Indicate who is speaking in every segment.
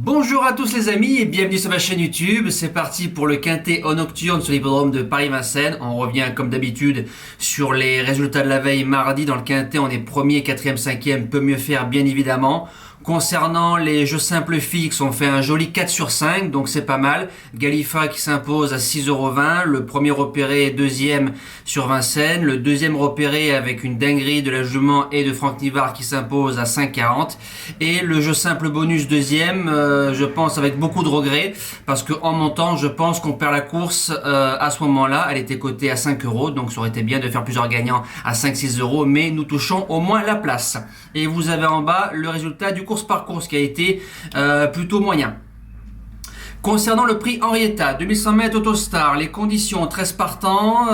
Speaker 1: Bonjour à tous les amis et bienvenue sur ma chaîne YouTube. C'est parti pour le quintet en nocturne sur l'hippodrome de Paris-Vincennes. On revient comme d'habitude sur les résultats de la veille mardi. Dans le quintet, on est premier, quatrième, cinquième, peut mieux faire bien évidemment. Concernant les jeux simples fixes, on fait un joli 4 sur 5, donc c'est pas mal. Galifa qui s'impose à 6,20 €, le premier repéré deuxième sur Vincennes, le deuxième repéré avec une dinguerie de la jument et de Franck Nivard qui s'impose à 5,40 €. Et le jeu simple bonus deuxième, je pense avec beaucoup de regrets, parce que en montant, je pense qu'on perd la course à ce moment-là. Elle était cotée à 5 €, donc ça aurait été bien de faire plusieurs gagnants à 5-6 €, mais nous touchons au moins la place. Et vous avez en bas le résultat du course par course qui a été plutôt moyen. Concernant le prix Henrietta, 2100 mètres Autostar, les conditions 13 partants,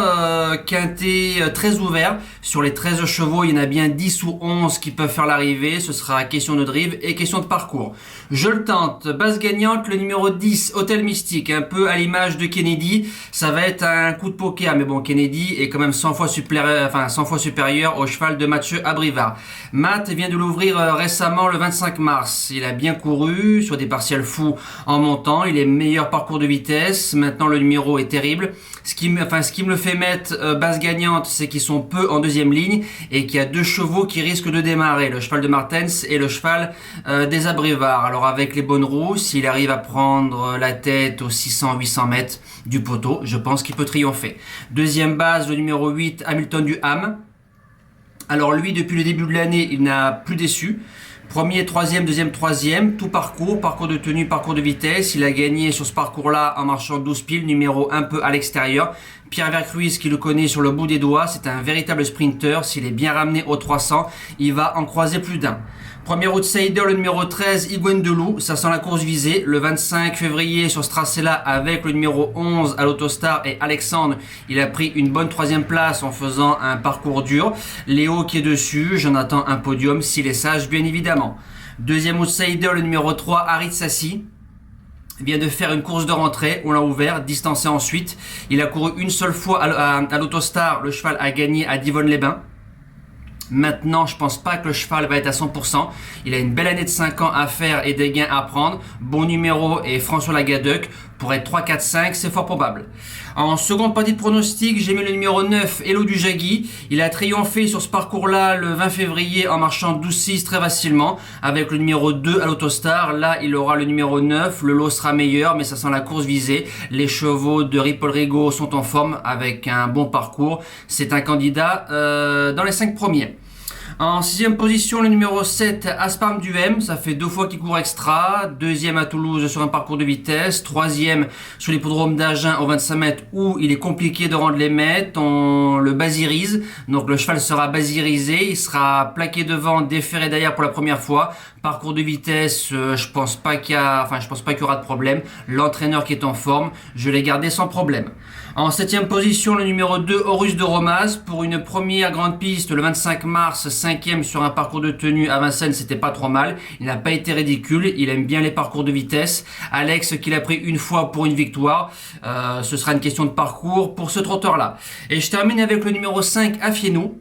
Speaker 1: quintet très ouvert. Sur les 13 chevaux, il y en a bien 10 ou 11 qui peuvent faire l'arrivée. Ce sera question de drive et question de parcours. Je le tente. Base gagnante, le numéro 10, Hôtel Mystique, un peu à l'image de Kennedy. Ça va être un coup de poker, mais bon, Kennedy est quand même 100 fois supérieur au cheval de Mathieu Abrivard. Matt vient de l'ouvrir récemment le 25 mars. Il a bien couru sur des partiels fous en montant. Il est meilleur parcours de vitesse. Maintenant, le numéro est terrible. Ce qui me le fait mettre base gagnante, c'est qu'ils sont peu en deuxième ligne et qu'il y a deux chevaux qui risquent de démarrer, le cheval de Martens et le cheval des Abrivard. Alors avec les bonnes roues, s'il arrive à prendre la tête aux 600-800 mètres du poteau, je pense qu'il peut triompher. Deuxième base, le numéro 8, Hamilton du Ham. Alors lui, depuis le début de l'année, il n'a plus déçu. Premier, troisième, deuxième, troisième, tout parcours de tenue, parcours de vitesse. Il a gagné sur ce parcours-là en marchant 12 piles, numéro un peu à l'extérieur. Pierre Vercruis qui le connaît sur le bout des doigts, c'est un véritable sprinter. S'il est bien ramené aux 300, il va en croiser plus d'un. Premier outsider, le numéro 13, Higuain de Loup, ça sent la course visée. Le 25 février sur ce tracé-là avec le numéro 11 à l'Autostar et Alexandre, il a pris une bonne troisième place en faisant un parcours dur. Léo qui est dessus, j'en attends un podium s'il est sage bien évidemment. Deuxième outsider, le numéro 3, Harit Sassi. Vient de faire une course de rentrée, on l'a ouvert, distancé ensuite. Il a couru une seule fois à l'Autostar, le cheval a gagné à Divonne-les-Bains. Maintenant, je pense pas que le cheval va être à 100%. Il a une belle année de 5 ans à faire et des gains à prendre. Bon numéro et François Lagadec. Pour être 3, 4, 5, c'est fort probable. En seconde partie de pronostic, j'ai mis le numéro 9, Hello du Jagui. Il a triomphé sur ce parcours-là le 20 février en marchant 12-6 très facilement. Avec le numéro 2 à l'Autostar. Là, il aura le numéro 9. Le lot sera meilleur, mais ça sent la course visée. Les chevaux de Ripoll Rigaud sont en forme avec un bon parcours. C'est un candidat dans les 5 premiers. En sixième position, le numéro 7, Aspam du M. Ça fait 2 fois qu'il court extra. Deuxième à Toulouse sur un parcours de vitesse. Troisième sur l'hippodrome d'Agen au 25 mètres où il est compliqué de rendre les mètres. On le basirise. Donc le cheval sera basirisé. Il sera plaqué devant, déféré derrière pour la première fois. Parcours de vitesse, je pense pas qu'il y aura de problème. L'entraîneur qui est en forme, je l'ai gardé sans problème. En septième position, le numéro 2, Horus de Romaz. Pour une première grande piste, le 25 mars, 5e sur un parcours de tenue à Vincennes, c'était pas trop mal. Il n'a pas été ridicule, il aime bien les parcours de vitesse. Alex qui l'a pris une fois pour une victoire. Ce sera une question de parcours pour ce trotteur-là. Et je termine avec le numéro 5, Afienou.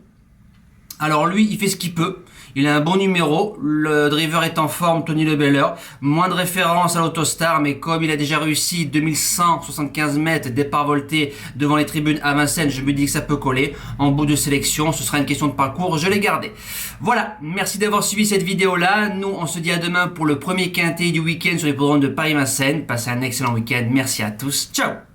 Speaker 1: Alors lui, il fait ce qu'il peut. Il a un bon numéro, le driver est en forme, Tony Lebeller, moins de référence à l'Autostar, mais comme il a déjà réussi 2175 mètres départ volté devant les tribunes à Vincennes, je me dis que ça peut coller. En bout de sélection, ce sera une question de parcours, je l'ai gardé. Voilà, merci d'avoir suivi cette vidéo-là. Nous, on se dit à demain pour le premier quintet du week-end sur l'hippodrome de Paris-Vincennes. Passez un excellent week-end, merci à tous, ciao!